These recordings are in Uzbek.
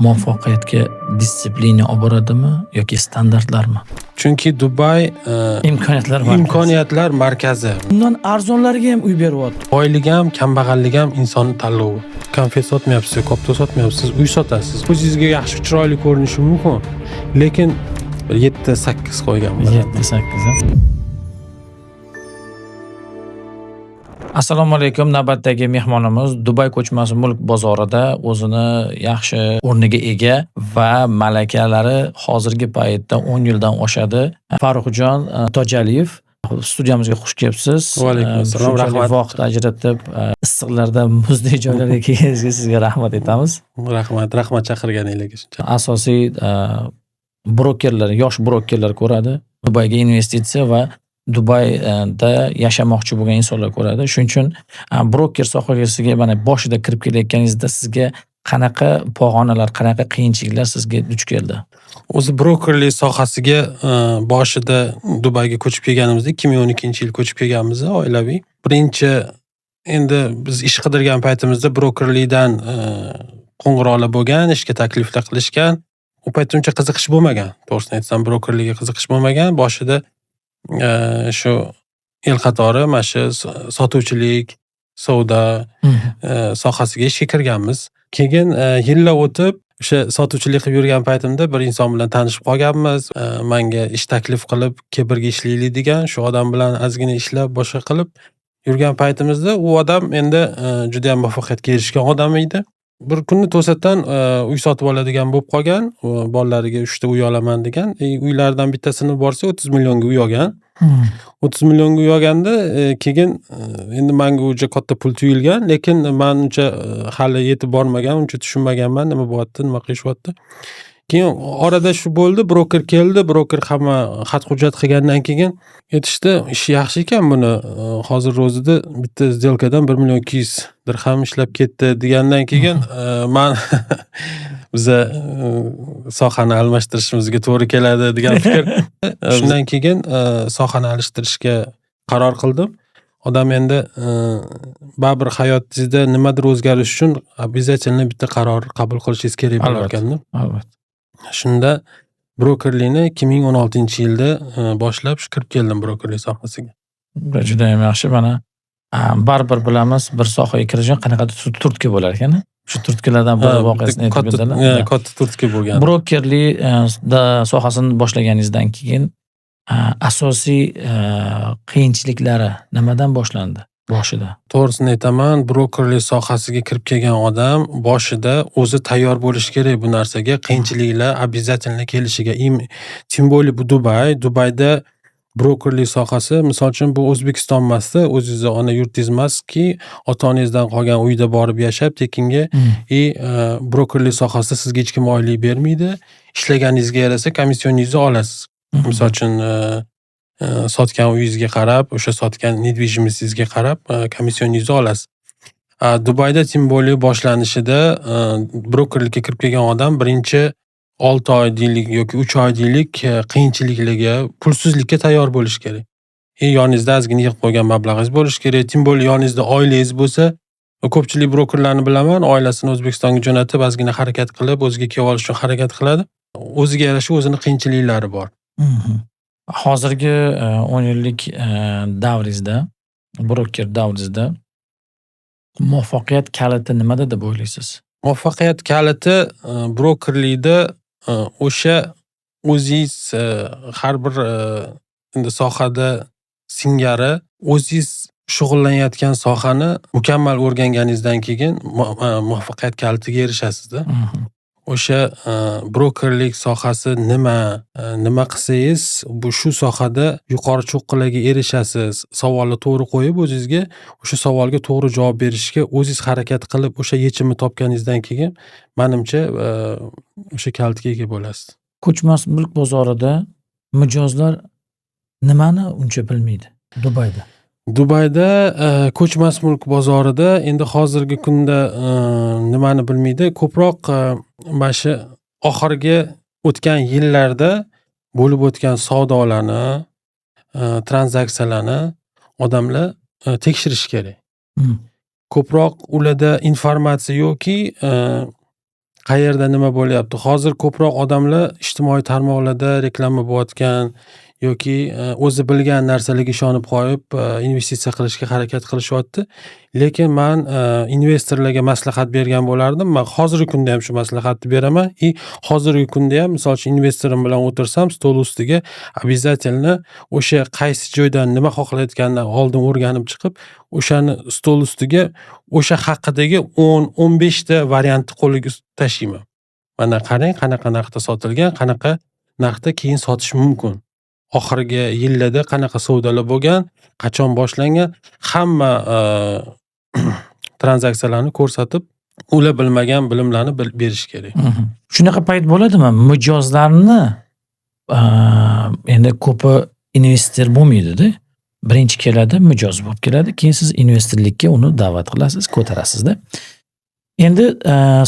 Muvaffaqiyatga disiplina olib boradimi yoki standartlarmi? Chunki Dubay Imkoniyatlar markazi. Undan arzonlariga ham uy beryapti. Boylik ham, kambag'allik ham insonni tanlovi. Konfet sotmayapsiz, koptok sotmayapsiz, uy sotasiz. O'zingizga yaxshi chiroyli ko'rinishi mumkin, lekin 7-8 qo'ygan bo'ladi. 7-8. Assalomu alaykum. Navbatdagi mehmonimiz Dubay ko'chmas mulk bozorida o'zini yaxshi o'rniga ega va malakalari hozirgi paytda 10 yildan oshadi. Farruxjon Tojaliyev, studiyamizga xush kelibsiz. Va alaykum assalom, rahmat. Vaqt ajratib, issiqlarda muzdek joylarga kelganingizga sizga rahmat aytamiz. Rahmat chaqirganingizga shuncha. Asosiy brokerlar, yosh brokerlar ko'radi. Dubayga investitsiya va Dubayda yashamoqchi bo'lgan insonlar ko'radi. Shuning uchun broker sohasiga mana boshida kirib kelayotganingizda sizga qanaqa pog'onalar, qanaqa qiyinchiliklar sizga duch keldi? O'zi brokerlik sohasiga boshida Dubayga ko'chib kelganimizda 2012-yil ko'chib kelganmiz oilaviy. Birinchi endi biz ish qidirgan paytimizda brokerlikdan qo'ng'iroqlar bo'lgan, ishga takliflar qilishgan. U paytda uncha qiziqish bo'lmagan. To'g'risini aytsam, brokerlikka qiziqish bo'lmagan. Boshida shu el qatori mana shu sotuvchilik, savdo sohasiga ishga kirganmiz. Keyin yillar o'tib o'sha sotuvchilik qilib yurgan paytimda bir inson bilan tanishib qolganmiz. Menga ish taklif qilib, birga ishlaylik degan, shu odam bilan ozgina ishlab boshqa qilib yurgan paytimizda u odam endi juda ham muvaffaqiyatga erishgan odam edi. Bir kunni to'satdan uy sotib oladigan bo'lib qolgan, bolalariga 3 ta uy olaman degan. Uylardan bittasini borsa 30 millionga uy olgan. 30 millionga uy olganda, keyin endi menga uncha katta pul tuyilgan, lekin men uncha hali yetib bormagan, uncha tushunmaganman nima bo'lyapti, nima qilishyapti. Keyin orada shu bo'ldi, broker keldi, broker hamma xat hujjat qilgandan keyin aytishdi, ish yaxshi ekan buni. Hozir o'zida bitta сделкаdan 1 million 200 dirham ishlab ketdi degandan keyin men biza sohani almashtirishimizga to'g'ri keladi degan fikr. Shundan keyin sohani alishtirishga qaror qildim. Odam endi baribir hayotingizda nimadir o'zgarish uchun обязательно bitta qaror qabul qilishingiz kerak bo'lar ekanda. Albatta. Shunda brokerlikni 2016-yilda boshlab kirib keldim brokerlik sohasiga. Juda ham yaxshi. Mana baribir bilamiz, bir sohaga kirishgan qanaqadir turtki bo'lar ekan. Shu turtkilardan bir voqeasini aytib berdilar. Katta turtki bo'lgan. Brokerlik sohasini boshlaganingizdan keyin asosiy qiyinchiliklari nimadan boshlandi boshida? To'g'risini aytaman, brokerlik sohasiga kirib kelgan odam boshida o'zi tayyor bo'lishi kerak bu narsaga. Qiyinchiliklar обязательно kelishiga. Tim bo'li bu Dubayda brokerlik sohasi, misol uchun bu O'zbekiston emasda, o'zingizni ona yurtingiz emaski, ota-onangizdan qolgan uyda borib yashab tekinga brokerlik sohasida sizga hech kim oylik bermaydi. Ishlaganingizga yarasa komissioningizni olasiz. Misol uchun sotgan uyingizga qarab, o'sha sotgan недвижимостingizga qarab komissioningizni olasiz. Dubayda tim bo'li boshlanishida brokerlikka kirib kelgan odam birinchi 6 oy deylik yoki 3 oy deylik qiyinchiliklarga, pulsizlikka tayyor bo'lish kerak. Yoningizda ozgina yig'ib qo'ygan mablag'ingiz bo'lishi kerak. Tim bo'li yoningizda oilangiz bo'lsa, ko'pchilik brokerlarni bilaman, oilasini O'zbekistonga jo'natib, ozgina harakat qilib, o'ziga kelib olish uchun harakat qiladi. O'ziga yarasha o'zini qiyinchiliklari bor. Hozirgi 10 yillik davringizda, broker davringizda muvaffaqiyat kaliti nimada deb o'ylaysiz? Muvaffaqiyat kaliti brokerlikda o'sha o'zingiz har bir endi sohada singari o'zingiz shug'ullanayotgan sohani mukammal o'rganganingizdan keyin muvaffaqiyat kalitiga erishasizda. O'sha brokerlik sohasi nima qilsangiz, bu shu sohada yuqori cho'qqilarga erishasiz. Savolni to'g'ri qo'yib o'zingizga o'sha savolga to'g'ri javob berishga o'zingiz harakat qilib, o'sha yechimni topganingizdan keyin menimcha o'sha kalitga ega bo'lasiz. Ko'chmas mulk bozorida mijozlar nimani uncha bilmaydi Dubayda? Dubayda ko'chmas mulk bozorida endi hozirgi kunda nimani bilmaydi, ko'proq mana shu oxirgi o'tgan yillarda bo'lib o'tgan savdolarni, tranzaksiyalarni odamlar tekshirish kerak. Ko'proq ularda informatsiya yo'qki, qayerda nima bo'lyapti. Hozir ko'proq odamlar ijtimoiy tarmoqlarda reklama bo'layotgan yoki o'zi bilgan narsalarga ishonib qo'yib, investitsiya qilishga harakat qilishyapti. Lekin men investorlarga maslahat bergan bo'lardim. Men hozirgi kunda ham shu maslahatni beraman. Hozirgi kunda ham, misol uchun, investorim bilan o'tirsam, stol ustiga обязательно o'sha qaysi joydan nima xohlayotganini oldin o'rganib chiqib, o'shani stol ustiga o'sha haqidagi 10-15 ta variantni qo'liga tashlayman. Mana qarang, qanaqa narxda sotilgan, qanaqa narxda keyin sotish mumkin. Oxirgi yillarda qanaqa savdolar bo'lgan, qachon boshlangan, hamma tranzaksiyalarni ko'rsatib, ular bilmagan bilimlarni berish kerak. Shunaqa payt bo'ladimi? Mijozlarni endi ko'pi investor bo'lmaydi-da. Birinchi keladi, mijoz bo'lib keladi, keyin siz investorlikka uni da'vat qilasiz, ko'tarasizda. Endi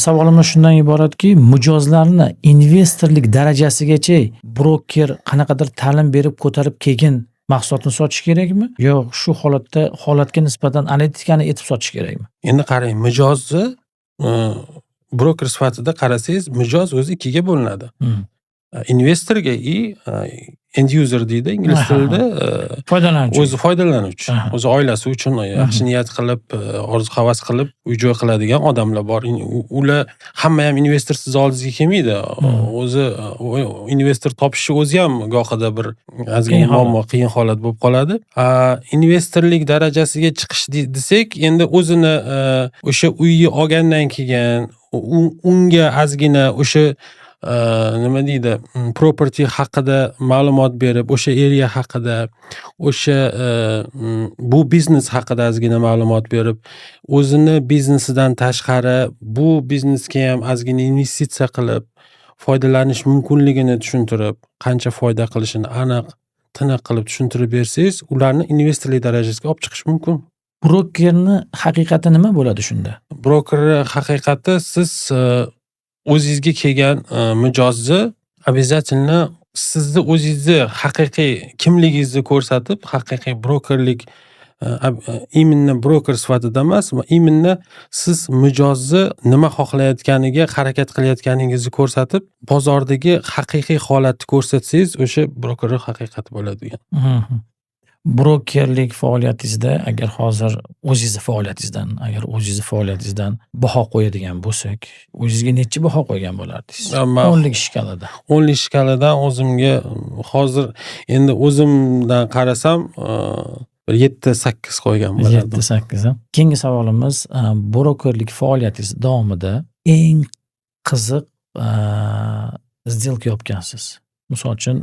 savolimiz shundan iboratki, mijozlarni investorlik darajasigacha broker qanaqadir ta'lim berib ko'tarib keyin mahsulotni sotish kerakmi? Yo shu holatga nisbatan analitikani etib sotish kerakmi? Endi qarang, mijozni broker sifatida qarasangiz, mijoz o'zi ikkiga bo'linadi. Investorga end user deydi ingliz tilida, foydalanuvchi. o'zi foydalanuvchi, o'zi oilasi uchun yaxshi niyat qilib, orzu-havas qilib uy-joy qiladigan odamlar bor. Ular hamma ham investor siz oldingizga kelmaydi. O'zi investor topishni o'zi ham gohida bir ozgina muammo, qiyin holat bo'lib qoladi. Investorlik darajasiga chiqish desak, endi o'zini o'sha uyni olgandan keyin unga ozgina o'sha nima deydi, property haqida ma'lumot berib, o'sha area haqida, o'sha bu biznes haqida ozgina ma'lumot berib, o'zini biznesidan tashqari bu biznesga ham ozgina investitsiya qilib, foydalanish mumkinligini tushuntirib, qancha foyda qilishini aniq, tiniq qilib tushuntirib bersangiz, ularni investorlik darajasiga olib chiqish mumkin. Brokerni haqiqati nima bo'ladi shunda? Brokerni haqiqati, siz o'zingizga kelgan mijozni обязательно sizni o'zingizni haqiqiy kimligingizni ko'rsatib, haqiqiy brokerlik именно broker sifatida emas, именно siz mijozni nima xohlayotganiga harakat qilayotganingizni ko'rsatib, bozordagi haqiqiy holatni ko'rsatsangiz, o'sha brokerlik haqiqati bo'ladi. Brokerlik faoliyatingizda agar hozir o'zingizni faoliyatingizdan baho qo'yadigan bo'lsak, o'zingizga necha baho qo'ygan bo'lardingiz? 10lik shkalada. 10lik shkaladan o'zimga hozir endi o'zimdan qarasam 7-8 qo'ygan bo'lardim. 7-8 ham. Keyingi savolimiz, brokerlik faoliyatingiz davomida eng qiziq сделка yopgansiz. Misol uchun,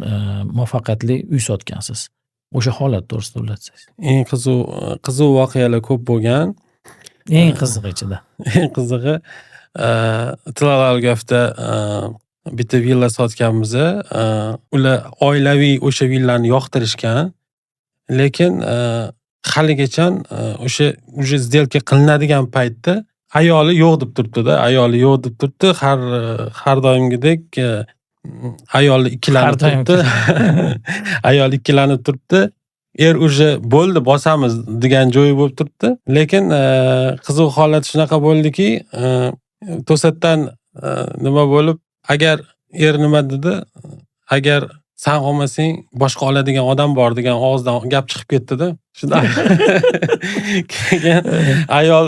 muvaffaqiyatli uy sotgansiz. O'sha holat to'g'risida o'ylatsangiz. Eng qiziq voqealar ko'p bo'lgan. Eng qiziq ichida. Eng qizig'i Tlalgalgafda bitta villa sotganmiz. Ular oilaviy o'sha villani yoqtirishgan. Lekin haligacha o'sha сделка qilinadigan paytda ayoli yo'q deb turibdi-da. Har doimgidek ayol ikkilanib turibdi. Ayol ikkilanib turibdi. Уже bo'ldi, bosamiz degan joyi bo'lib turibdi. Lekin qiziq holat shunaqa bo'ldiki, to'satdan nima bo'lib, agar nima dedi, agar sen olmasang boshqa oladigan odam bor degan og'izdan gap chiqib ketdi-da. Shunda keyin ayol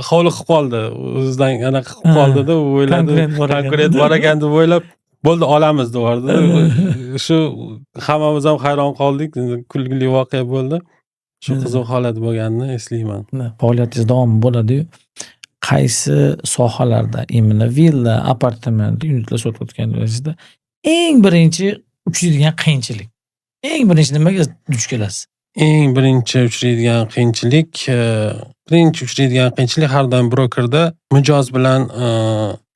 hovliqib qoldi. O'zidan anaqa qilib qoldi-da, u o'yladi, konkurent bor ekan deb o'ylab, bo'ldi olamiz deyordi. Shu hammamiz ham hayron qoldik. Kulgili voqea bo'ldi. Shu qiziq holat bo'lganini eslayman. Faoliyatingiz davom bo'ladi-yu. Qaysi sohalarda, imini villa, apartament, uylar sotayotganingizda eng birinchi uchraydigan qiyinchilik. Eng birinchi nimaga duch kelasiz? Eng birinchi uchraydigan qiyinchilik har doim brokerda mijoz bilan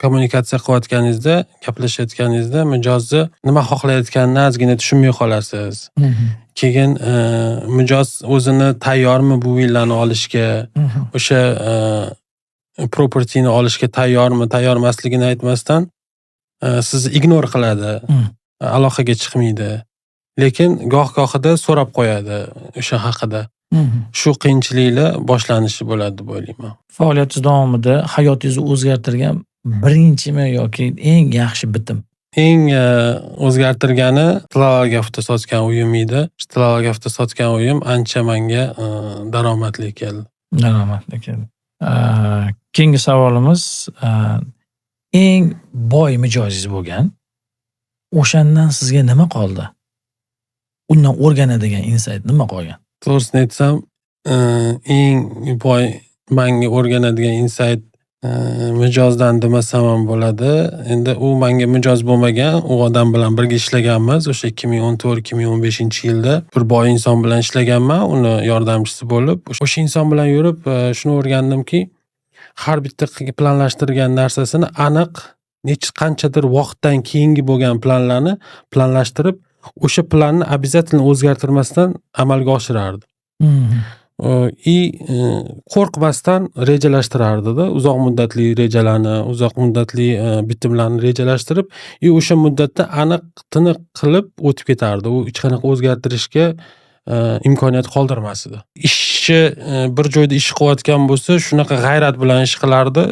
kommunikatsiya qilayotganingizda, gaplashayotganingizda mijozni nima xohlayotganini ozgina tushunmay qolasiz. Keyin mijoz o'zini tayyormi bu villani olishga, o'sha propertyni olishga tayyor emasligini aytmasdan sizni ignore qiladi. Aloqaga chiqmaydi. Lekin goh-gohida so'rab qo'yadi o'sha haqida. Shu qiyinchiliklar boshlanishi bo'ladi deb o'ylayman. Faoliyatingiz davomida hayotingizni o'zgartirgan birinchimi yoki eng yaxshi bitim? Eng o'zgartirgani Tlalogafda sotgan uyim edi. Tlalogafda sotgan uyim ancha menga daromadli keldi. Daromadli keldi. Keyingi savolimiz eng boy mijozingiz bo'lgan, o'shandan sizga nima qoldi? Undan o'rganadigan insight nima qolgan? To'g'risini aytsam, eng boy menga o'rganadigan insight mijozdan demasam ham bo'ladi. Endi u menga mijoz bo'lmagan, u odam bilan birga ishlaganmiz. O'sha 2014-2015-yilda bir boy inson bilan ishlaganman, uni yordamchisi bo'lib. O'sha inson bilan yurib, shuni o'rgandimki, har bitta planlashtirgan narsasini aniq qanchadir vaqtdan keyingi bo'lgan planlarni planlashtirib, o'sha planni обязательно o'zgartirmasdan amalga oshirardi. Qo'rqmasdan rejalashtirardi-da, uzoq muddatli rejalarni, uzoq muddatli bitimlarni rejalashtirib, o'sha muddatda aniq tiniq qilib o'tib ketardi. U hech qanaqa o'zgartirishga imkoniyat qoldirmas edi. Ishchi bir joyda ish qilayotgan bo'lsa, shunaqa g'ayrat bilan ish qilardi,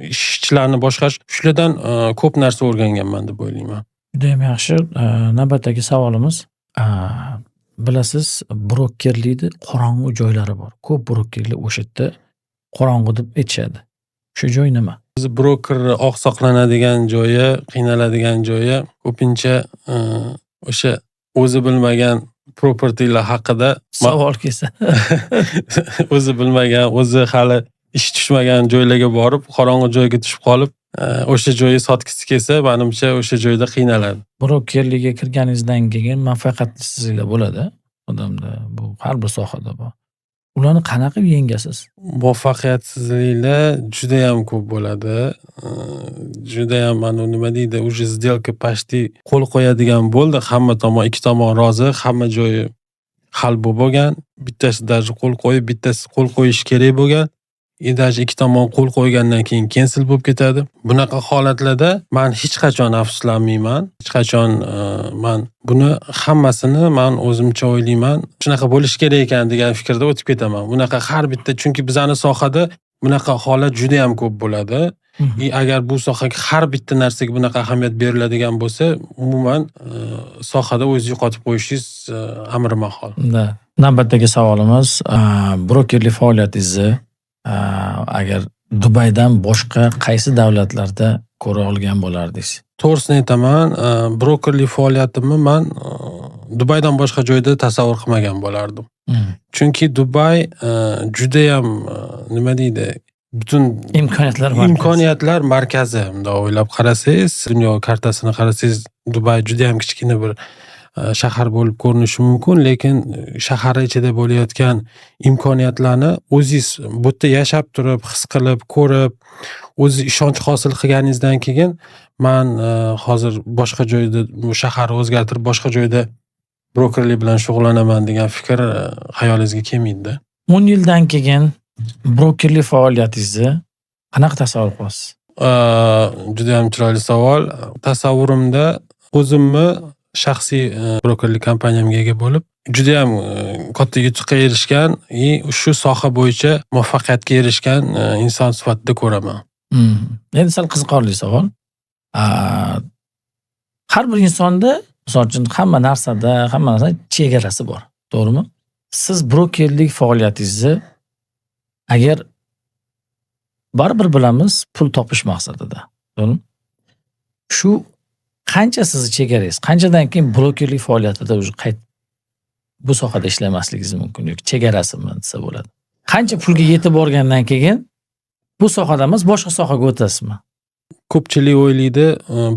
ishchilarni boshqarish. Shulardan ko'p narsa o'rganganman deb o'ylayman. Juda ham yaxshi. Navbatdagi savolimiz, bilasiz, brokerlikda qorong'u joylari bor. Ko'p brokerlar o'sha yerda qorong'u deb aytishadi. Shu joy nima? Biz broker oqsoqlanadigan joyi, qiynaladigan joyi ko'pincha o'sha o'zi bilmagan propertylar haqida Savol kelsa. o'zi bilmagan, o'zi hali ish tushmagan joylarga borib, qorong'u joyga tushib qolib, o'sha joyni sotgisi kelsa, menimcha o'sha joyda qiynaladi. Brokerlikka kirganingizdan keyin muvaffaqiyatsizliklar bo'ladi odamda. Bu har bir sohada bor. Ularni qanaqa yengasiz? Muvaffaqiyatsizliklar juda ham ko'p bo'ladi. Juda ham nima deydi, уже сделка почти qo'l qo'yadigan bo'ldi. Hamma tomon, ikki tomon rozi, hamma joyi hal bo'lgan. Bittasi даже qo'l qo'yib, bittasi qo'l qo'yish kerak bo'lgan. Даже ikki tomon qo'l qo'ygandan keyin cancel bo'lib ketadi. Bunaqa holatlarda men hech qachon afsuslanmayman. Hech qachon men buni hammasini men o'zimcha o'ylayman. Shunaqa bo'lish kerak ekan degan fikrda o'tib ketaman. Bunaqa har bitta, chunki bizning sohada bunaqa holat juda ham ko'p bo'ladi. Agar bu sohaga har bitta narsaga bunaqa ahamiyat beriladigan bo'lsa, umuman sohada o'zingizni yo'qotib qo'yishingiz amri mahol. Navbatdagi savolimiz, brokerlik faoliyatingizni agar Dubaydan boshqa qaysi davlatlarda ko'ra olgan bo'lardingiz? To'g'risini aytaman, brokerlik faoliyatimni men Dubaydan boshqa joyda tasavvur qilmagan bo'lardim. Chunki Dubay juda ham nima deydi, butun imkoniyatlar markazi. Bunday o'ylab qarasangiz, dunyo kartasini qarasangiz, Dubay juda ham kichkina bir shahar bo'lib ko'rinishi mumkin, lekin shahar ichida bo'layotgan imkoniyatlarni o'zingiz bu yerda yashab turib, his qilib, ko'rib, o'zi ishonch hosil qilganingizdan keyin men hozir boshqa joyda bu shaharni o'zgartirib, boshqa joyda brokerlik bilan shug'ullanaman degan fikr xayolingizga kelmaydi-da. 10 yildan keyin brokerlik faoliyatingizni qanaqa tasavvur qilasiz? Juda ham chiroyli savol. Tasavvurimda o'zimni shaxsiy brokerlik kompaniyamga ega bo'lib, juda ham katta yutuqqa erishgan, shu soha bo'yicha muvaffaqiyatga erishgan inson sifatida ko'raman. Endi sal qiziqarli savol. Har bir insonda, misol uchun, hamma narsada chegarasi bor, to'g'rimi? Siz brokerlik faoliyatingizni agar baribir bilamiz, pul topish maqsadida, to'g'rimi? Shu qancha sizni chegarangiz, qanchadan keyin brokerlik faoliyatida bu sohada ishlamasligingiz mumkin yoki chegarasimi desa bo'ladi. Qancha pulga yetib borgandan keyin bu sohada emas, boshqa sohaga o'tasizmi? Ko'pchilik o'ylaydi,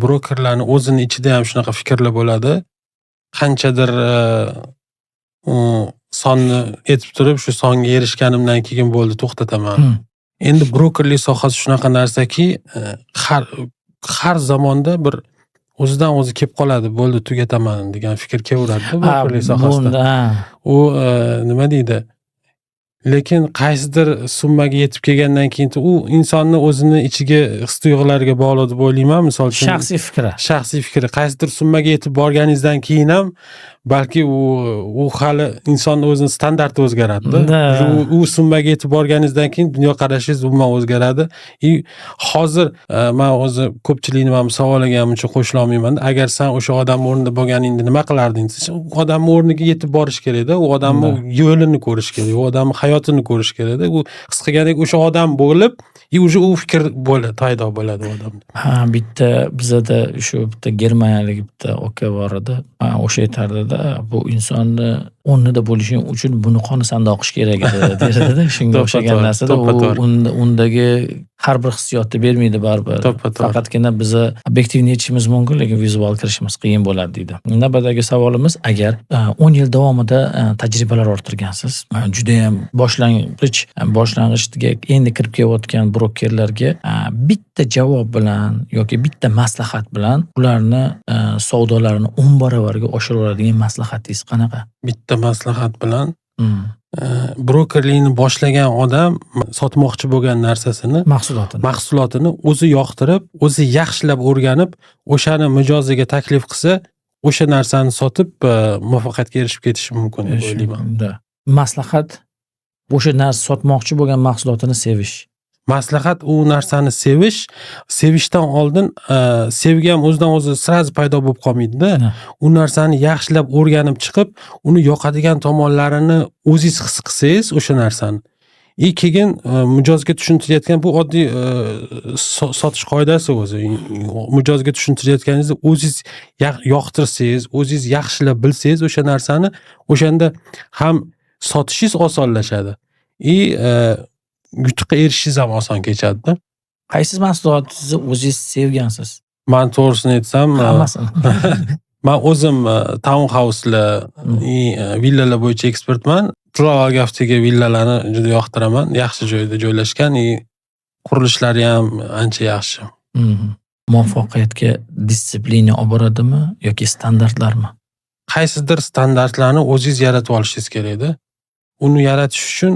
brokerlarni o'zini ichida ham shunaqa fikrlar bo'ladi. Qanchadir sonni etib turib, shu songa erishganimdan keyin bo'ldi, to'xtataman. Endi brokerlik sohasi shunaqa narsaki, har zamonda bir o'zidan o'zi kelib qoladi, bo'ldi, tugataman degan fikr kelaveradi brokerlik sohasida. U nima deydi? Lekin qaysidir summaga yetib kelgandan keyin u insonni o'zini ichiga his-tuyg'ulariga bog'liq deb o'ylayman. Misol uchun shaxsiy fikri. Qaysidir summaga yetib borganingizdan keyin ham balki u hali insonni o'zini standarti o'zgaradi. Da. U summaga yetib borganingizdan keyin dunyoqarashingiz umuman o'zgaradi. Hozir men o'zi ko'pchilikni mana bu savoliga ham uncha qo'shila olmayman. Agar sen o'sha odamning o'rnida bo'lganingda nima qilarding desa, u odamning o'rniga yetib borish kerak-da. U odamning yo'lini ko'rish kerak, u odamning hayotini ko'rish kerak-da. U his qilgandek o'sha odam bo'lib, уже u fikr paydo bo'ladi u odamda. Ha, bitta bizada shu bitta germaniyalik bitta aka bor edi. O'sha aytardida, bu insonni o'rnida bo'lishing uchun buni qonisan o'qish kerak edi derdi-da. Shunga o'xshagan narsada undagi har bir hissiyotni bermaydi baribir. Faqatgina biza obyektivni yechishimiz mumkin, lekin vizual kirishimiz qiyin bo'ladi deydi. Navbatdagi savolimiz, agar 10 yil davomida tajribalar orttirgansiz, juda ham boshlang'ichga endi kirib kelayotgan brokerlarga bitta javob bilan yoki bitta maslahat bilan ularni savdolarini 10 barobarga oshirib oladigan maslahatingiz qanaqa? Bitta maslahat bilan brokerlikni boshlagan odam sotmoqchi bo'lgan narsasini, mahsulotini o'zi yoqtirib, o'zi yaxshilab o'rganib, o'shani mijoziga taklif qilsa, o'sha narsani sotib muvaffaqiyatga erishib ketishi mumkin deb o'ylayman. Maslahat o'sha narsa sotmoqchi bo'lgan mahsulotini sevish. Maslahat u narsani sevishdan oldin sevgi ham o'zidan o'zi sirazi paydo bo'lib qolmaydi-da. U narsani yaxshilab o'rganib chiqib, uni yoqadigan tomonlarini o'zingiz his qilsangiz o'sha narsani. Keyin mijozga tushuntirayotgan bu oddiy sotish qoidasi o'zi. Mijozga tushuntirayotganingizda o'zingiz yoqtirsangiz, o'zingiz yaxshilab bilsangiz o'sha narsani, o'shanda ham sotishingiz osonlashadi. Yutuqqa erishishingiz ham oson kechadi-da. Qaysi mahsulotingizni o'zingiz sevgansiz? Men to'g'risini aytsam, hammasini. Men o'zim townhouse'lar, villalar bo'yicha ekspertman. Trafalgardagi villalarni juda yoqtiraman. Yaxshi joyda joylashgan, qurilishlari ham ancha yaxshi. Muvaffaqiyatga disiplina olib boradimi yoki standartlarmi? Qaysidir standartlarni o'zingiz yaratib olishingiz kerak-da. Uni yaratish uchun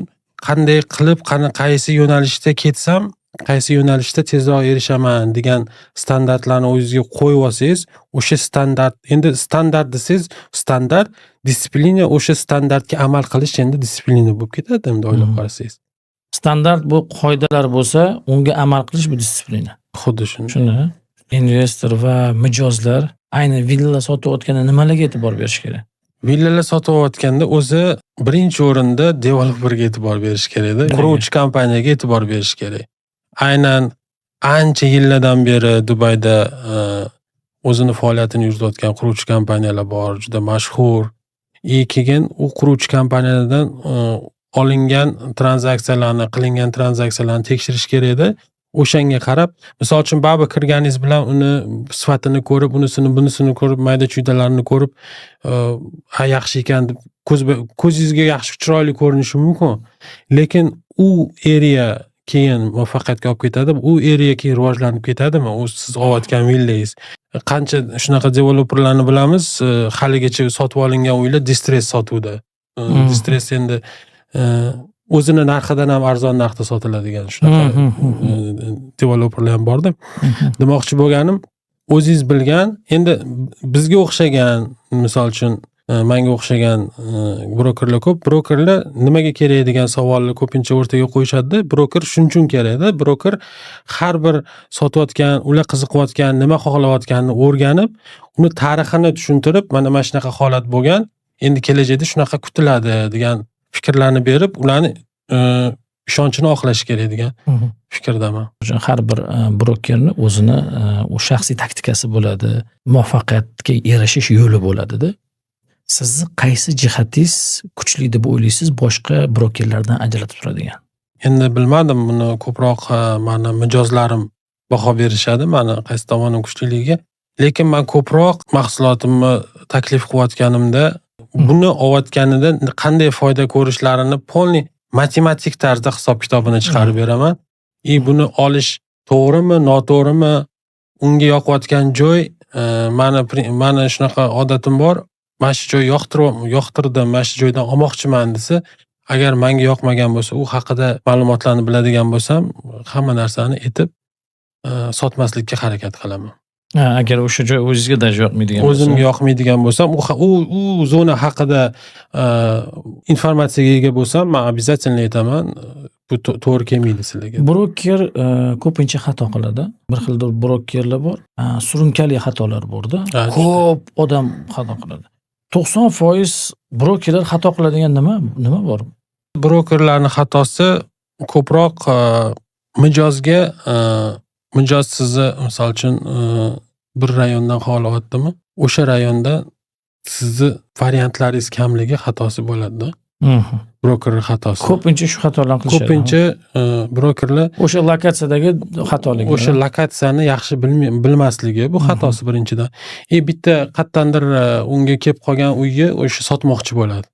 qanday qilib, qaysi yo'nalishda ketsam, qaysi yo'nalishda tezroq erishaman degan standartlarni o'zingizga qo'yib olsangiz, o'sha standart, endi standart desangiz, standart, disiplina o'sha standartga amal qilish endi disiplina bo'lib ketadi, endi o'ylab qarasangiz. Standart bu qoidalar bo'lsa, unga amal qilish bu disiplina. Xuddi shunday. Shuni investor va mijozlar ayni villa sotayotganda nimalarga e'tibor berish kerak? Villalar sotayotganda o'zi birinchi o'rinda developerga e'tibor berish kerak-da. Quruvchi kompaniyaga e'tibor berish kerak. Aynan ancha yillardan beri Dubayda o'zini faoliyatini yuritayotgan quruvchi kompaniyalar bor, juda mashhur. Keyin u quruvchi kompaniyalardan olingan tranzaksiyalarni, qilingan tranzaksiyalarni tekshirish kerak-da. O'shanga qarab, misol uchun baribir kirganingiz bilan uni sifatini ko'rib, bunisini ko'rib, mayda-chuydalarni ko'rib, yaxshi ekan deb ko'zingizga yaxshi chiroyli ko'rinishi mumkin. Lekin u area keyin muvaffaqiyatga olib ketadi, u area keyin rivojlanib ketadimi? U siz olayotgan villangiz. Qancha shunaqa developerlarni bilamiz, haligacha sotib olingan uylar distress sotuvda. Distress endi o'zini narxidan ham arzon narxda sotiladigan shunaqa developerlar ham borda. Demoqchi bo'lganim, o'zingiz bilgan, endi bizga o'xshagan, misol uchun menga o'xshagan brokerlar ko'p. Brokerlar nimaga kerak degan savolni ko'pincha o'rtaga qo'yishadi. Broker shuning uchun kerak-da. Broker har bir sotayotgan, ular qiziqayotgan, nima xohlayotganini o'rganib, uni tarixini tushuntirib, mana shunaqa holat bo'lgan, endi kelajakda shunaqa kutiladi degan fikrlarni berib, ularni ishonchini oqlash kerak degan fikrdaman. Har bir brokerni o'zini u shaxsiy taktikasi bo'ladi, muvaffaqiyatga erishish yo'li bo'ladi-da. Sizni qaysi jihatingiz kuchli deb o'ylaysiz boshqa brokerlardan ajratib turadigan? Endi bilmadim, buni ko'proq meni mijozlarim baho berishadi, meni qaysi tomonim kuchliligiga. Lekin men ko'proq mahsulotimni taklif qilayotganimda buni olayotganida qanday foyda ko'rishlarini polni matematik tarzda hisob-kitobini chiqarib beraman. Buni olish to'g'rimi, noto'g'rimi, unga yoqayotgan joy, meni shunaqa odatim bor. Mana shu joy yoqtirdim, mana shu joydan olmoqchiman desa, agar menga yoqmagan bo'lsa, u haqida ma'lumotlarni biladigan bo'lsam, hamma narsani aytib sotmaslikka harakat qilaman. Agar o'sha joy o'zingizga даже yoqmaydigan bo'lsa. O'zimga yoqmaydigan bo'lsam, u zona haqida informatsiyaga ega bo'lsam, men обязательно aytaman, bu to'g'ri kelmaydi sizlarga. Broker ko'pincha xato qiladi. Bir xil brokerlar bor, surunkali xatolar borda. Ha, Ko'p odam xato qiladi. 90% brokerlar xato qiladigan nima bor? Brokerlarning xatosi ko'proq mijozga mijoz sizni misol uchun bir rayondan holi olyaptimi? O'sha rayonda sizni variantlaringiz kamligi xatosi bo'ladi-da. Broker xatosi. Ko'pincha shu xatolarni qilishadi. Ko'pincha brokerlar o'sha lokatsiyadagi xatolik. o'sha lokatsiyani yaxshi bilmasligi bu xatosi birinchidan. Bitta qayerdandir unga kelib qolgan uyni o'sha sotmoqchi bo'ladi.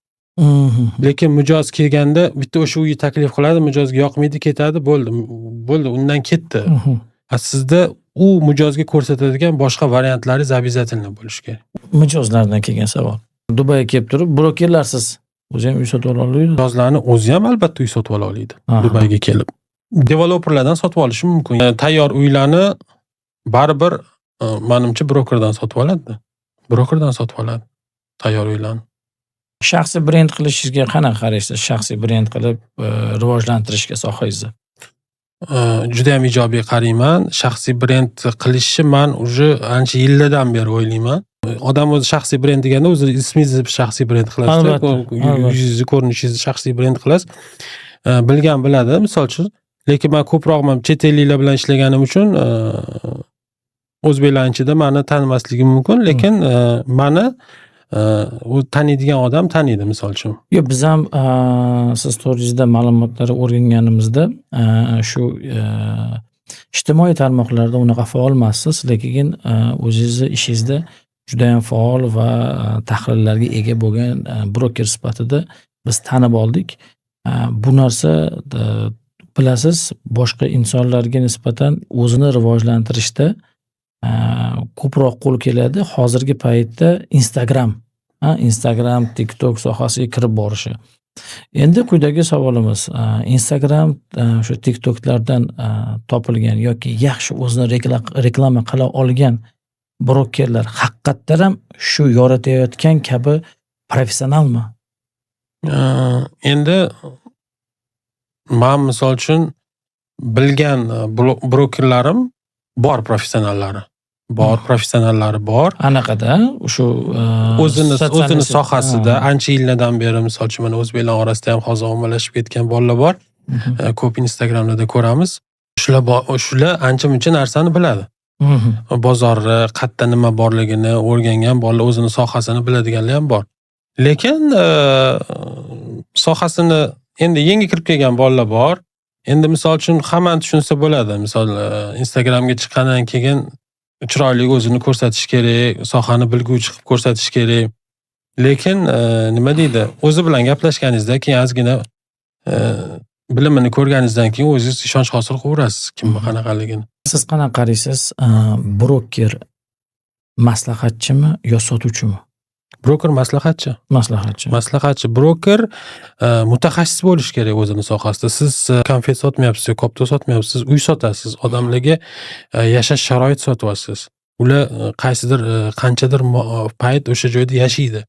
Lekin mijoz kelganda bitta o'sha uyni taklif qiladi, mijozga yoqmaydi, ketadi, bo'ldi, undan ketdi. Sizda u mijozga ko'rsatadigan boshqa variantlaringiz обязательно bo'lishi kerak. Mijozlardan kelgan savol. Dubayga kelib turib, brokerlarsiz o'zi ham uy sotib ola oladi. Mijozlarni o'zi ham albatta uy sotib ola oladi. Dubayga kelib. Developerlardan sotib olishi mumkin. Tayyor uylarni baribir menimcha brokerdan sotib oladi. Brokerdan sotib oladi tayyor uylarni. Shaxsiy brend qilishingizga qanaqa qaraysiz? Shaxsiy brend qilib rivojlantirishga sohangizni. Juda ham ijobiy qarayman. Shaxsiy brend qilishni men уже ancha yillardan beri o'ylayman. Odam o'zi shaxsiy brend deganda o'zi ismingizni shaxsiy brend qilasiz, yuzingizni, ko'rinishingizni shaxsiy brend qilasiz. Bilgan biladi, misol uchun. Lekin men ko'proq chet elliklar bilan ishlaganim uchun o'zbeklar ichida meni tanimasligi mumkin, lekin meni u taniydigan odam taniydi, misol uchun. Yo'q, biz ham siz to'g'risida ma'lumotlar o'rganganimizda shu ijtimoiy tarmoqlarda unaqa faol emassiz, lekin o'zingizni ishingizda juda ham faol va tahlillarga ega bo'lgan broker sifatida biz tanib oldik. Bu narsa bilasiz, boshqa insonlarga nisbatan o'zini rivojlantirishda ko'proq qo'l keladi. Hozirgi paytda Instagram, TikTok sohasiga kirib borishi. Endi quyidagi savolimiz, Instagram, shu TikToklardan topilgan yoki yaxshi o'zini reklama qila olgan brokerlar haqiqatdan ham shu yoritayotgan kabi professionalmi? Endi men misol uchun bilgan brokerlarim bor, professionallari bor. Anaqada shu o'zini sohasida ancha yillardan beri, misol uchun mana o'zbeklar orasida ham hozir ommalashib ketgan bolalar bor. Ko'p Instagramlarda ko'ramiz. Shular ancha-muncha narsani biladi. Bozorni, qayerda nima borligini o'rgangan bolalar, o'zini sohasini biladiganlar ham bor. Lekin sohasini endi yangi kirib kelgan bolalar bor. Endi misol uchun hammani tushunsa bo'ladi. Misol Instagramga chiqqandan keyin chiroyli o'zini ko'rsatish kerak, sohani bilguvchi qilib ko'rsatish kerak. Lekin nima deydi? O'zi bilan gaplashganingizda keyin ozgina bilimini ko'rganingizdan keyin o'zingiz ishonch hosil qilaverasiz kimni qanaqaligini. Siz qanaqa qaraysiz? Broker maslahatchimi yo sotuvchimi? Broker maslahatchi. Maslahatchi. Broker mutaxassis bo'lish kerak o'zini sohasida. Siz konfet sotmayapsiz, kopto sotmayapsiz, uy sotasiz. Odamlarga yashash sharoit sotyapsiz. Ular qaysidir qanchadir payt o'sha joyda yashaydi.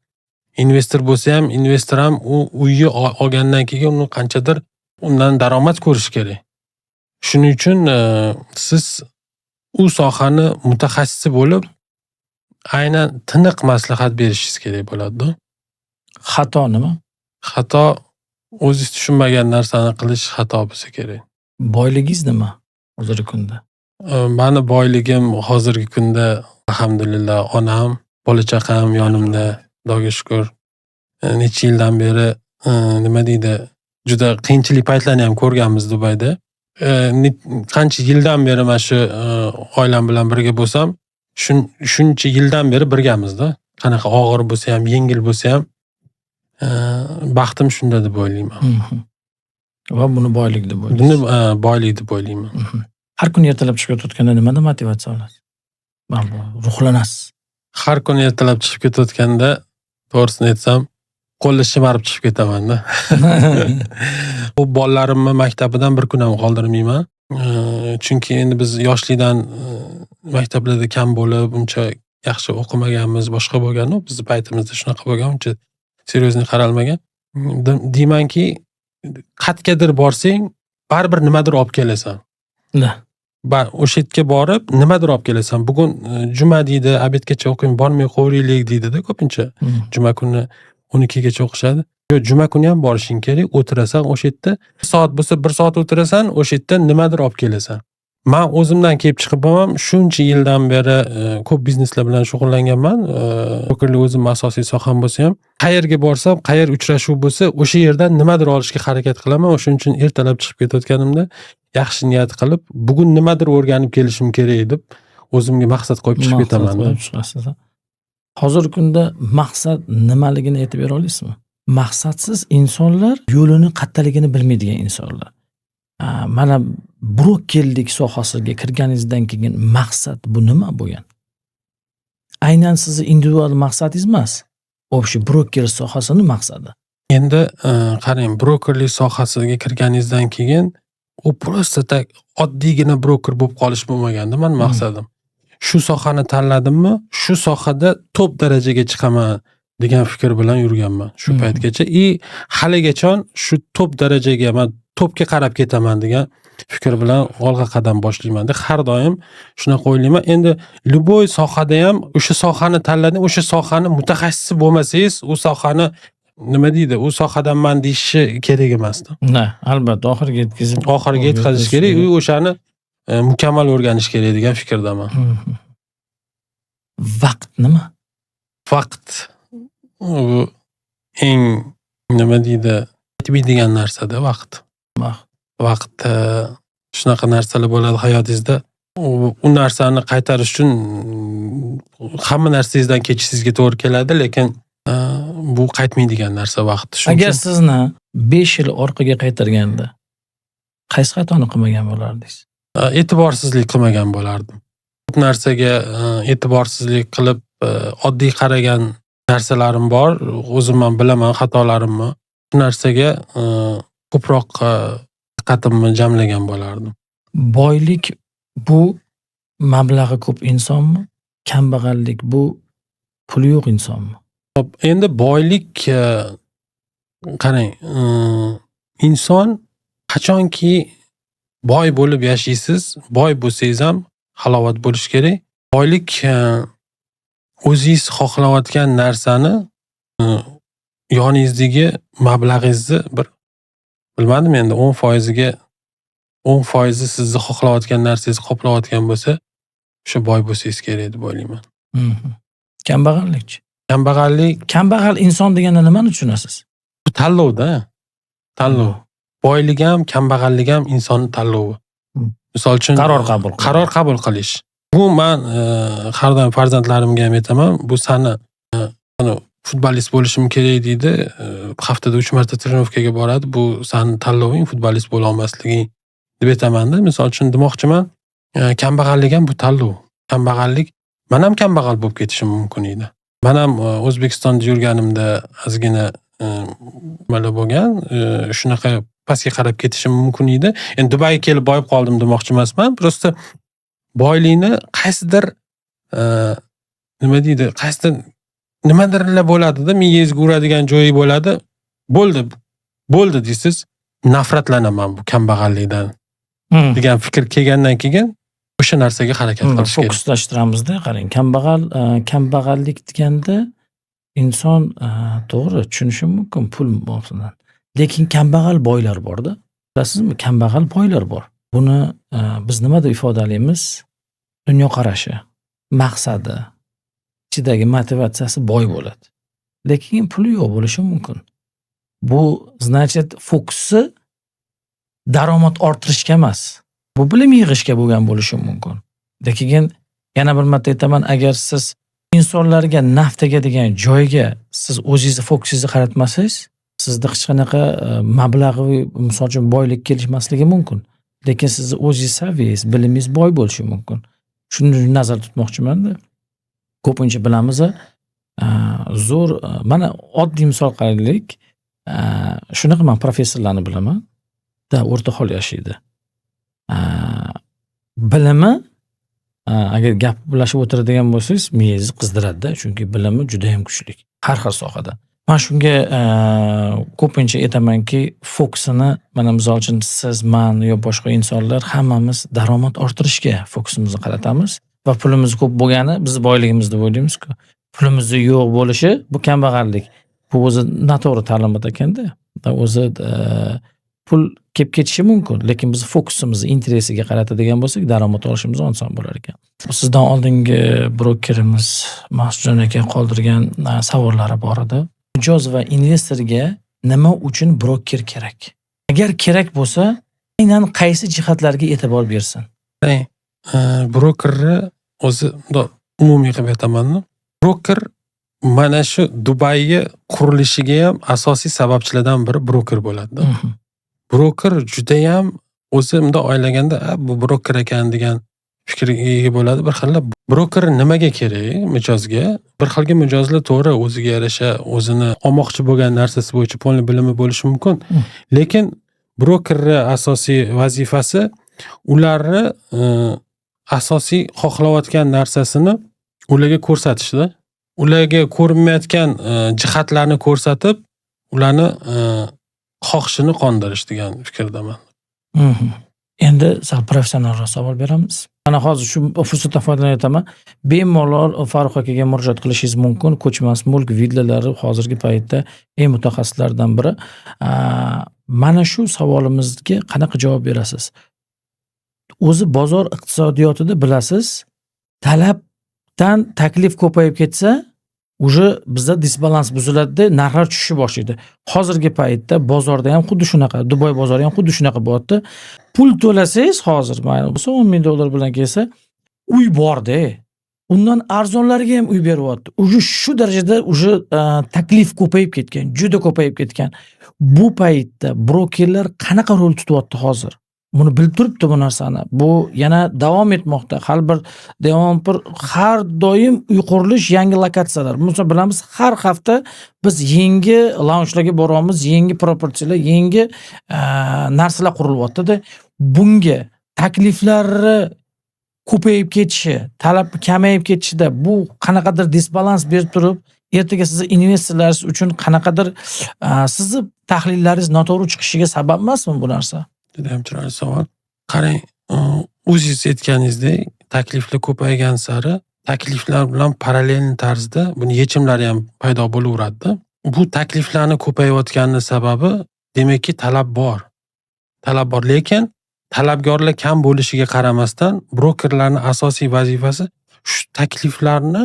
Investor bo'lsa ham, investor ham u uyni olgandan keyin uni qanchadir undan daromad ko'rish kerak. Shuning uchun siz u sohani mutaxassisi bo'lib aynan tiniq maslahat berishingiz kerak bo'ladi. Xato nima? Xato o'zingiz tushunmagan narsani qilish xato bo'lsa kerak. Boyligingiz nima hozirgi kunda? Meni boyligim hozirgi kunda alhamdulillah onam, bola chaqam yonimda, Xudoga shukr. Necha yildan beri nima deydi, juda qiyinchilik paytlarni ham ko'rganmiz Dubayda. Qancha yildan beri mana shu oilam bilan birga bo'lsam, shuncha yildan beri birgamizda. Qanaqa og'ir bo'lsa ham, yengil bo'lsa ham baxtim shunda deb o'ylayman. Va buni boylik deb o'ylaysiz. Buni boylik deb o'ylayman. Har kuni ertalab chiqib ketayotganda nimada motivatsiya olasiz? Ruhlanasiz. Har kuni ertalab chiqib ketayotganda, to'g'risini aytsam, qo'lni shimarib chiqib ketaman-da. Bu bolalarimni maktabidan bir kun ham qoldirmayman. Chunki endi biz yoshlikdan maktablarda kam bo'lib, uncha yaxshi o'qimaganmiz, boshqa bo'lgan, bizni paytimizda shunaqa bo'lgan, uncha seryozni qaralmagan. Deymanki, qayergadir borsang, baribir nimadir olib kelasan. O'sha yerga borib, nimadir olib kelasan. Bugun juma deydi, obedgacha o'qing, bormay qo'yaylik deydi-da ko'pincha. Juma kuni 12 gacha o'qishadi. Yo'q, juma kuni ham borishing kerak, o'tirasan o'sha yerda. 1 soat bo'lsa 1 soat o'tirasan, o'sha yerda nimadir olib kelasan. Men o'zimdan kelib chiqib bo'lmam, shuncha yildan beri ko'p bizneslar bilan shug'ullanganman. Brokerlik o'zim asosiy soham bo'lsa ham, qayerga borsam, qayer uchrashuv bo'lsa, o'sha yerdan nimadir olishga harakat qilaman. O'shuning uchun ertalab chiqib ketayotganimda yaxshi niyat qilib, bugun nimadir o'rganib kelishim kerak deb o'zimga maqsad qo'yib chiqib ketaman. Hozirgi kunda maqsad nimaligini aytib bera olasizmi? Maqsadsiz insonlar yo'lini qayerligini bilmaydigan insonlar. Mana brokerlik sohasiga kirganingizdan keyin maqsad bu nima bo'lgan? Aynan sizning individual maqsadingiz emas, o'sha broker sohasining maqsadi. Endi qarang, brokerlik sohasiga kirganingizdan keyin u prosta tak oddiygina broker bo'lib qolish bo'lmaganda, men maqsadim. Shu sohani tanladimmi, shu sohada top darajaga chiqaman degan fikr bilan yurganman shu paytgacha. Haligacha shu top darajaga, men topga qarab ketaman degan fikr bilan olg'a qadam boshlayman. Har doim shunaqa o'ylayman. Endi любой sohada ham o'sha sohani tanlading, o'sha sohani mutaxassisi bo'lmasangiz, u sohani nima deydi, u sohadan men deyishi kerak emasdi. Albatta oxiriga yetkazish kerak, u o'shani mukammal o'rganish kerak degan fikrdaman. Vaqt nima? Vaqt u eng nima deydi, aytmaydigan narsada vaqt. Vaqt shunaqa narsalar bo'ladi hayotingizda. U narsani qaytarish uchun hamma narsangizdan kechishingizga to'g'ri keladi, lekin bu qaytmaydigan narsa vaqt. Agar sizni 5 yil orqaga qaytarganda qaysi xatoni qilmagan bo'lardingiz? E'tiborsizlik qilmagan bo'lardim. Ko'p narsaga e'tiborsizlik qilib oddiy qaragan narsalarim bor. O'zim ham bilaman xatolarimni. Bu narsaga ko'proq diqqatimni jamlagan bo'lardim. Boylik bu mablag'i ko'p insonmi? Kambag'allik bu puli yo'q insonmi? Endi boylik qarang, inson qachonki boy bo'lib yashaysiz, boy bo'lsangiz ham halovat bo'lish kerak. Boylik o'zingiz xohlayotgan narsani yoningizdagi mablag'ingizni bilmadim endi 10%ga 10% sizni xohlayotgan narsangizni qoplayotgan bo'lsa, o'sha boy bo'lsangiz kerak deb o'ylayman. Kambag'allikchi? Kambag'al inson deganda nimani tushunasiz? Bu tanlovda. Tanlov. Boylik ham, kambag'allik ham insonning tanlovi. Misol uchun qaror qabul qilish. Bu men har doim farzandlarimga ham aytaman, bu seni futbolist bo'lishim kerak deydi, haftada 3 marta trenovkaga boradi, bu seni tanloving, futbolist bo'la olmasliging deb aytaman-da. Misol uchun demoqchiman, kambag'allik ham bu tanlov. Kambag'allik, men ham kambag'al bo'lib ketishim mumkin edi. Men ham O'zbekistonda yurganimda ozgina nimalar bo'lgan, shunaqa pastga qarab ketishim mumkin edi. Endi Dubayga kelib boyib qoldim demoqchi emasman. Prosta boylikni qaysidir nima deydi, qaysidir nimadirlar bo'ladi-da, miyangizga uradigan joyi bo'ladi. Bo'ldi deysiz, nafratlanaman bu kambag'allikdan degan fikr kelgandan keyin o'sha narsaga harakat qilish kerak. Fokuslashtiramizda, qarang, kambag'allik deganda inson to'g'ri tushunishi mumkin pul mavzusidan. Lekin kambag'al boylar bor-da. Bilasizmi? Kambag'al boylar bor. Buni biz nima deb ifodalaymiz? Dunyoqarashi, maqsadi, ichidagi motivatsiyasi boy bo'ladi. Lekin puli yo'q bo'lishi mumkin. Bu значит fokusi daromad orttirishga emas. Bu bilim yig'ishga bo'lgan bo'lishi mumkin. Lekin yana bir marta aytaman, agar siz insonlarga naf tegadigan joyga siz o'zingizni fokusingizni qaratmasangiz, sizda hech qanaqa mablag'li, misol uchun boylik kelishmasligi mumkin. Lekin sizni o'zingiz saviyangiz, bilimingiz boy bo'lishi mumkin. Shuni nazarda tutmoqchiman-da. Ko'pincha bilamiz, zo'r, mana oddiy misol qilaylik. Shunaqa men professorlarni bilaman. O'rta hol yashaydi. Bilimi agar gaplashib o'tiradigan bo'lsangiz, miyangizni qizdiradi-da, chunki bilimi juda ham kuchli. Har xil sohada. Men shunga ko'pincha aytamanki, fokusini mana misol uchun siz, men yo boshqa insonlar hammamiz daromad orttirishga fokusimizni qaratamiz va pulimiz ko'p bo'lgani biz boyligimiz deb o'ylaymiz-ku. Pulimizni yo'q bo'lishi bu kambag'allik. Bu o'zi noto'g'ri ta'limot ekanda. O'zi pul kelib ketishi mumkin, lekin biz fokusimizni interesiga qaratadigan bo'lsak, daromad olishimiz oson bo'lar ekan. Sizdan oldingi brokerimiz Mas'udjon aka qoldirgan savollari bor edi. Mijoz va investorga nima uchun broker kerak? Agar kerak bo'lsa, aynan qaysi jihatlarga e'tibor bersin? Brokerni o'zi umumiy qilib aytaman. Broker mana shu Dubayga qurilishiga ham asosiy sababchilardan biri broker bo'ladi. Broker juda ham o'zi bunday o'ylaganda, bu broker ekan degan fikrga ega bo'ladi. Bir xil broker nimaga kerak mijozga? Bir xilga mijozlar to'g'ri o'ziga yarasha o'zini olmoqchi bo'lgan narsasi bo'yicha polni bilimi bo'lishi mumkin. Lekin brokerning asosiy vazifasi ularni asosiy xohlayotgan narsasini ularga ko'rsatishda. Ularga ko'rinmayotgan jihatlarni ko'rsatib, ularni xohishini qondirish degan fikrdaman. Endi sal professionalroq savol beramiz. Mana hozir shu fursatdan foydalanib aytaman. Bemalol Farruh akaga murojaat qilishingiz mumkin. Ko'chmas mulk villalari hozirgi paytda eng mutaxassislardan biri. Mana shu savolimizga qanaqa javob berasiz? O'zi bozor iqtisodiyotida bilasiz, talabdan taklif ko'payib ketsa, уже bizda disbalans buziladi, narxlar tushishni boshlaydi. Hozirgi paytda bozorda ham xuddi shunaqa, Dubai bozori ham xuddi shunaqa bo'lyapti. Pul to'lasangiz hozir, mana bo'lsa $10,000 bilan kelsa, uy bor-da. Undan arzonlariga ham uy beryapti. Уже shu darajada taklif ko'payib ketgan, juda ko'payib ketgan. Bu paytda brokerlar qanaqa rol tutyapti hozir? Buni bilib turibdi bu narsani. Bu yana davom etmoqda. Har doim uy qurilish, yangi lokatsiyalar. Biz bilamiz, har hafta biz yangi launchlarga boramiz, yangi propertiyalar, yangi narsalar qurilyapti-da. Bunga takliflari ko'payib ketishi, talab kamayib ketishida bu qanaqadir disbalans berib turib, ertaga sizni investorlaringiz uchun qanaqadir sizni tahlillaringiz noto'g'ri chiqishiga sabab emasmi bu narsa? Juda ham chiroyli savol. Qarang, o'zingiz aytganingizdek, takliflar ko'paygan sari takliflar bilan parallel tarzda buni yechimlari ham paydo bo'laveradi. Bu takliflarni ko'payayotganining sababi demakki talab bor. Talab bor, lekin talabgorlar kam bo'lishiga qaramasdan brokerlarning asosiy vazifasi shu takliflarni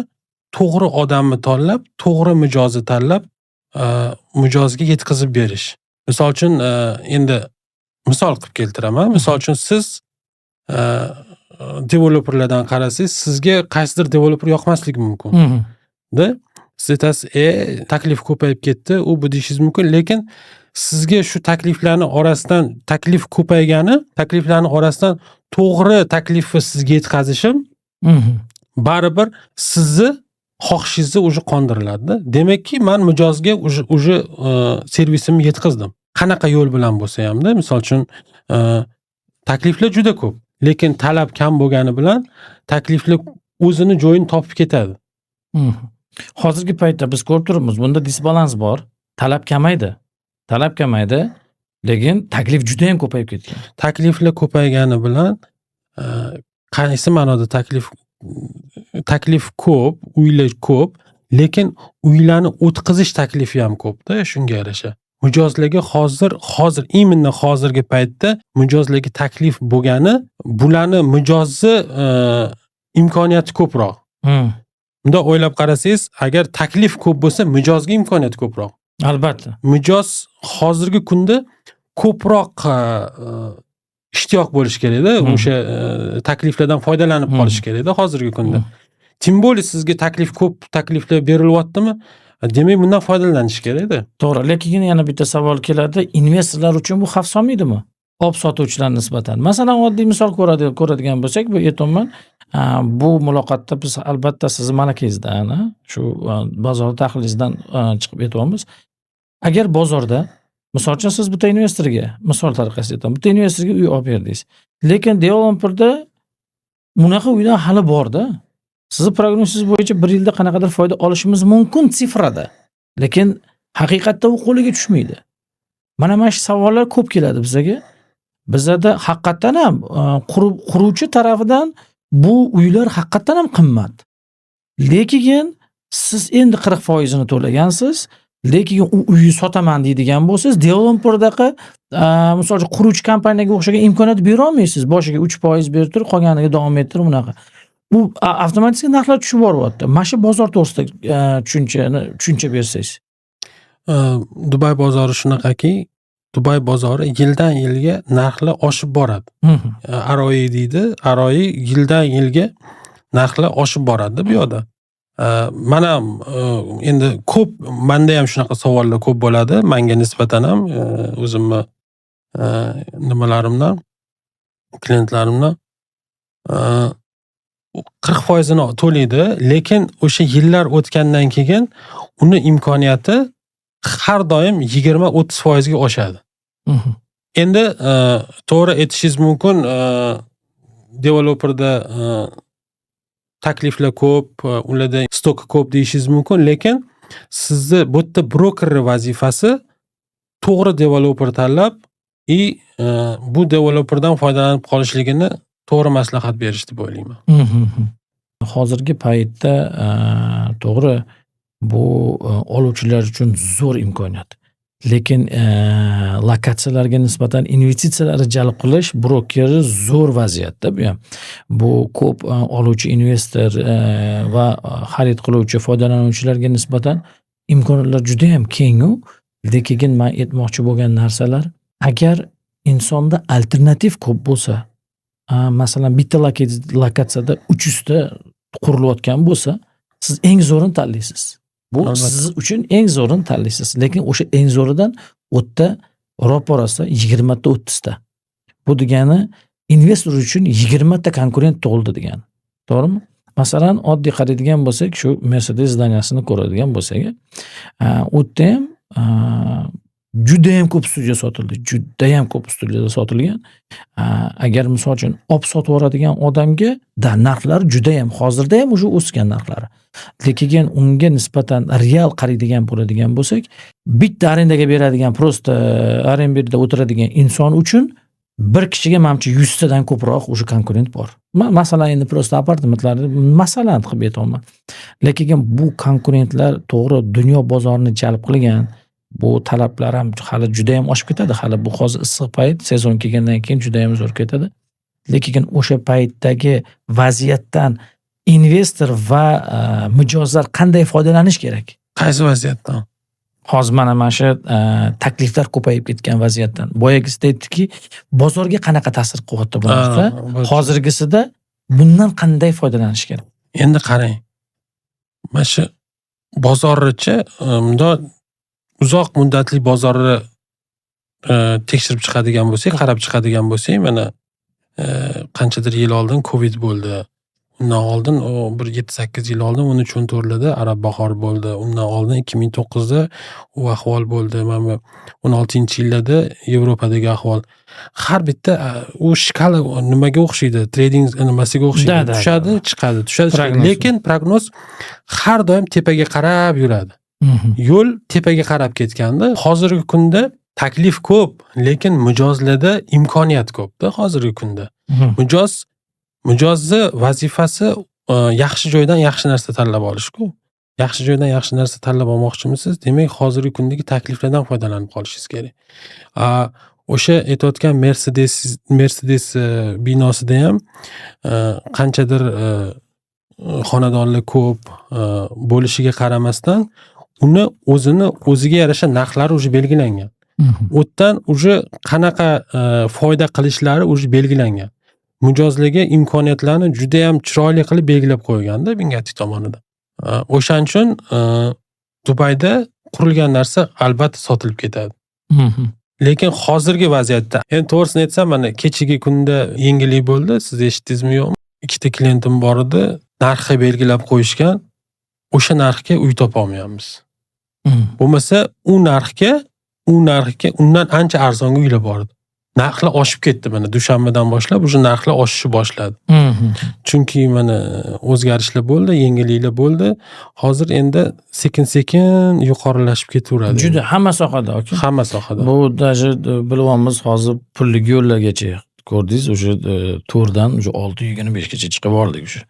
to'g'ri odamni tanlab, to'g'ri mijozni tanlab, mijozga yetkazib berish. Misol uchun endi misol qilib keltiraman. Misol uchun siz developerlardan qarasangiz, sizga qaysidir developer yoqmasligi mumkin. Siz aytasiz, taklif ko'payib ketdi, u bu deyishingiz mumkin, lekin sizga shu takliflarning orasidan taklif ko'paygani, takliflarning orasidan to'g'ri taklifni sizga yetkazishim baribir sizni xohishingizni уже qondiriladi. Demakki, men mijozga уже servisimni yetkazdim. Qanaqa yo'l bilan bo'lsa hamda, misol uchun takliflar juda ko'p, lekin talab kam bo'lgani bilan takliflar o'zini joyini topib ketadi. Hozirgi paytda biz ko'rib turibmiz, bunda disbalans bor. Talab kamaydi, lekin taklif juda ham ko'payib ketgan. Takliflar ko'paygani bilan qaysi ma'noda taklif ko'p, uylar ko'p, lekin uylarni o'tkazish taklifi ham ko'p-da, shunga yarasha. Mijozlarga hozir imенно hozirgi paytda mijozlarga taklif bo'lgani, bularni mijozni imkoniyati ko'proq. Bunda o'ylab qarasangiz, agar taklif ko'p bo'lsa, mijozga imkoniyat ko'proq. Albatta. Mijoz hozirgi kunda ko'proq ishtiyoq bo'lish kerak-da, o'sha takliflardan foydalanib qolish kerak-da hozirgi kunda. Tim bo'li sizga ko'p takliflar berilyaptimi? Demak, bundan foydalanish kerak-da. To'g'ri, lekin yana bitta savol keladi. Investorlar uchun bu xavf solmaydimi? Olib sotuvchilar nisbatan. Masalan, oddiy misol ko'radigan bo'lsak, bu aytayman, bu muloqotda biz albatta sizni malakangizdan, shu bozor tahlilingizdan chiqib aytyapmiz. Agar bozorda, misol uchun siz bitta investorga, misol tariqasida aytaman, bitta investorga uy olib berdingiz. Lekin developerda Bunaqa uylar hali borda. Sizni prognozsiz bo'yicha 1 yilda qanaqadir foyda olishimiz mumkin sifrada. Lekin haqiqatda u qo'liga tushmaydi. Mana shu savollar ko'p keladi bizga. Bizda haqiqatan ham quruvchi tarafidan bu uylar haqiqatan ham qimmat. Lekin siz endi 40% ni to'lagansiz, lekin u uyni sotaman deydigan bo'lsangiz, developerdaqa misol uchun quruvchi kompaniyaga o'xshagan imkoniyat bera olmaysiz. Boshiga 3% berib turib, qolganiga davom ettirib unaqa. Bu avtomatik narxlar tushib boryapti. Mana shu bozor to'g'risida tushuncha bersangiz. Dubay bozori shunaqaki, Dubay bozori yildan yilga narxlar oshib boradi. ROI deydi. ROI yildan yilga narxlar oshib boradi bu yoqda. Mana endi ko'p menda ham shunaqa savollar ko'p bo'ladi. Menga nisbatan ham o'zimni nimalarimdan, klientlarimdan 40% ni to'laydi, lekin o'sha yillar o'tgandan keyin uni imkoniyati har doim 20-30% ga oshadi. Endi to'g'ri aytishingiz mumkin, developerda takliflar ko'p, ularda stok ko'p deyishingiz mumkin, lekin sizni bu yerda broker vazifasi to'g'ri developer tanlab bu developerdan foydalanib qolishligini to'g'ri maslahat berish deb o'ylayman. Hozirgi paytda to'g'ri bu oluvchilar uchun zo'r imkoniyat. Lekin lokatsiyalarga nisbatan investitsiyalarni jalb qilish brokeri zo'r vaziyatda bu ham. Bu ko'p oluvchi investor va xarid qiluvchi foydalanuvchilarga nisbatan imkoniyatlar juda ham keng. Lekin men aytmoqchi bo'lgan narsalar, agar insonda alternativ ko'p bo'lsa, masalan bitta lokatsiyada 300 ta qurilayotgan bo'lsa, siz eng zo'rini tanlaysiz. Bu siz uchun eng zo'rini tanlaysiz. Lekin o'sha eng zo'ridan o'tda ro'parasi 20 ta 30 ta. Bu degani investor uchun 20 ta konkurent tug'ildi degani. To'g'rimi? Masalan, oddiy qaraydigan bo'lsak, shu Mercedes zdaniyasini ko'radigan bo'lsak, o'tda ham juda ham ko'p studiya sotildi. Juda ham ko'p studiyada sotilgan. Agar misol uchun olib sotib yuboradigan odamga narxlar juda ham hozirda ham o'sha o'sgan narxlari. Lekin unga nisbatan real qaraydigan bo'ladigan bo'lsak, bitta arendaga beradigan, prosta arendada o'tiradigan inson uchun bir kishiga menimcha 100 tadan ko'proq o'sha konkurent bor. Masalan, endi prosta apartamentlarni masalan qilib aytaman. Lekin bu konkurentlar to'g'ri dunyo bozorini jalb qilgan. Bu talablar ham hali juda ham oshib ketadi. Hali bu hozir issiq payt, sezon kelgandan keyin juda ham zo'r ketadi. Lekin o'sha paytdagi vaziyatdan investor va mijozlar qanday foydalanish kerak? Qaysi vaziyatdan? Hozir mana shu takliflar ko'payib ketgan vaziyatdan. Boyagisida aytdiki, bozorga qanaqa ta'sir qilyapti bu narsa? Hozirgisida bundan qanday foydalanish kerak? Endi qarang. Mana shu bozorchi bundoq uzoq muddatli bozorni tekshirib chiqadigan bo'lsak, qarab chiqadigan bo'lsak, mana qanchadir yil oldin Covid bo'ldi. Undan oldin bir 7-8 yil oldin 13-14da arab bahori bo'ldi. Undan oldin 2009da u ahvol bo'ldi. Mana 16-yillarda Yevropadagi ahvol. Har bitta u shkala nimaga o'xshaydi? Trading nimasiga o'xshaydi. Tushadi, chiqadi, tushadi. Lekin prognoz har doim tepaga qarab yuradi. Yo'l tepaga qarab ketganda, hozirgi kunda taklif ko'p, lekin mijozlarda imkoniyat ko'p-da hozirgi kunda. Mijozni vazifasi yaxshi joydan yaxshi narsa tanlab olish-ku. Yaxshi joydan yaxshi narsa tanlab olmoqchimisiz? Demak, hozirgi kundagi takliflardan foydalanib qolishingiz kerak. O'sha aytayotgan Mercedes binosida ham qanchadir xonadonlar ko'p bo'lishiga qaramasdan uni o'ziga yarasha narxlari o'zi belgilangan. O'tdan o'zi qanaqa foyda qilishlari o'zi belgilangan. Mijozlarga imkoniyatlarni juda ham chiroyli qilib belgilab qo'yganda Bingati tomonidan. O'shaning uchun Dubayda qurilgan narsa albatta sotilib ketadi. Lekin hozirgi vaziyatda, endi to'g'risini aytsam, mana kechagi kunda yengillik bo'ldi, siz eshitdingizmi yo'qmi? Ikkita klientim bor edi, narxi belgilab qo'yishgan. O'sha narxga uy topa olmayapmiz. Bo'lmasa u narxga undan ancha arzonga uylar bor edi. narxlar oshib ketdi mana dushanbadan boshlab o'sha narxlar oshishni boshladi. Chunki mana o'zgarishlar bo'ldi, yengilliklar bo'ldi. Hozir endi sekin-sekin yuqorilashib ketaveradi. Juda hamma sohada aka. Hamma sohada. Bu даже bilyapmiz hozir pullik yo'llargacha ko'rdingiz, o'sha to'rdan o'sha 625 gacha chiqib bordik o'sha.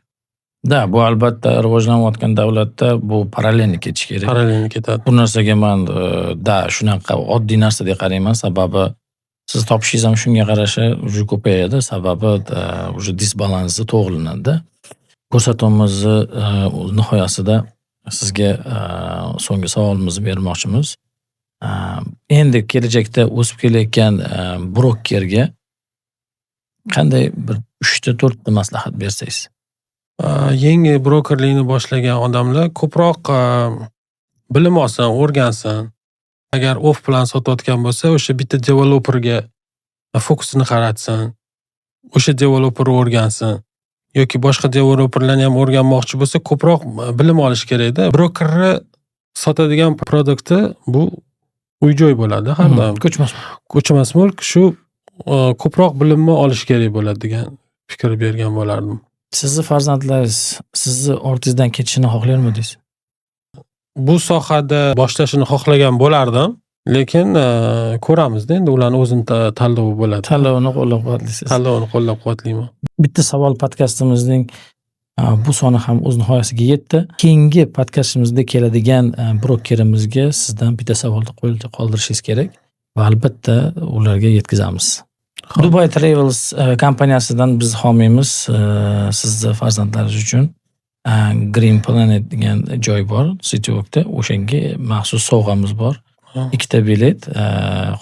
Da, bu albatta rivojlanayotgan davlatda bu parallelni ketish kerak. Parallelni ketadi. Bu narsaga men shunaqa oddiy narsa deb qarayman, sababi siz topishingiz ham shunga qarasha уже ko'payadi, sababi уже disbalansi to'g'rilanadi. Ko'rsatuvimizni nihoyasida sizga so'nggi savolimizni bermoqchimiz. Endi kelajakda o'sib kelayotgan brokerga qanday bir 3 ta 4 ta maslahat bersangiz? Yangi brokerlikni boshlagan odamlar ko'proq bilim olsin, o'rgansin. Agar off plan sotayotgan bo'lsa, o'sha bitta developerga fokusini qaratsin. O'sha developerni o'rgansin. Yoki boshqa developerlarni ham o'rganmoqchi bo'lsa, ko'proq bilim olish kerak-da. Brokerni sotadigan produkti bu uy-joy bo'ladi har doim. Ko'chmas mulk shu ko'proq bilimni olish kerak bo'ladi degan fikr bergan bo'lardim. Sizni farzandlaringiz sizni ortingizdan ketishini xohlarmidingiz? Bu sohada boshlashini xohlagan bo'lardim, lekin ko'ramizda endi ularning o'zini tanlovi bo'ladi. Tanlovini qo'llab-quvvatlaysiz. Tanlovini qo'llab-quvvatlayman. Bitta savol podkastimizning bu soni ham o'z nihoyasiga yetdi. Keyingi podkastimizda keladigan brokerimizga sizdan bitta savolni qoldirishingiz kerak va albatta ularga yetkazamiz. Dubai Travels kompaniyasidan biz homiymiz. Sizni farzandlaringiz uchun Green Planet degan joy bor, Cityworkda. O'shanga maxsus sovg'amiz bor. 2 ta bilet,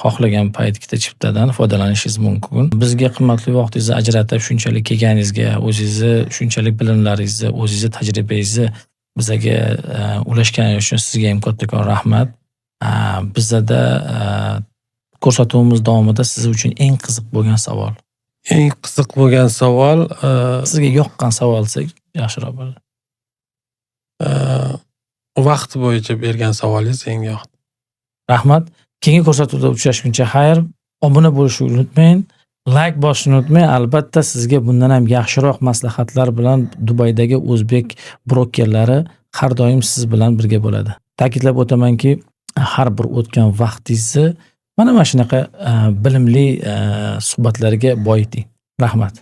xohlagan payt 2 ta chiptadan foydalanishingiz mumkin. Bizga qimmatli vaqtingizni ajratib, shunchalik kelganingizga, o'zingizni shunchalik bilimlaringizni, o'zingizni tajribangizni bizga ulashganingiz uchun sizga ham kattakon rahmat. Bizda ko'rsatuvimiz davomida siz uchun eng qiziq bo'lgan savol. Eng qiziq bo'lgan savol, sizga yoqqan savol desak yaxshiroq bo'ladi. Vaqt bo'yicha bergan savolingiz eng yoqdi. Rahmat. Keyingi ko'rsatuvda uchrashguncha xayr. Obuna bo'lishni unutmang, like bosishni unutmang. Albatta sizga bundan ham yaxshiroq maslahatlar bilan Dubaydagi o'zbek brokerlari har doim siz bilan birga bo'ladi. Ta'kidlab o'tamanki, har bir o'tgan vaqtingizni mana shunaqa bilimli suhbatlarga boyiting. Rahmat.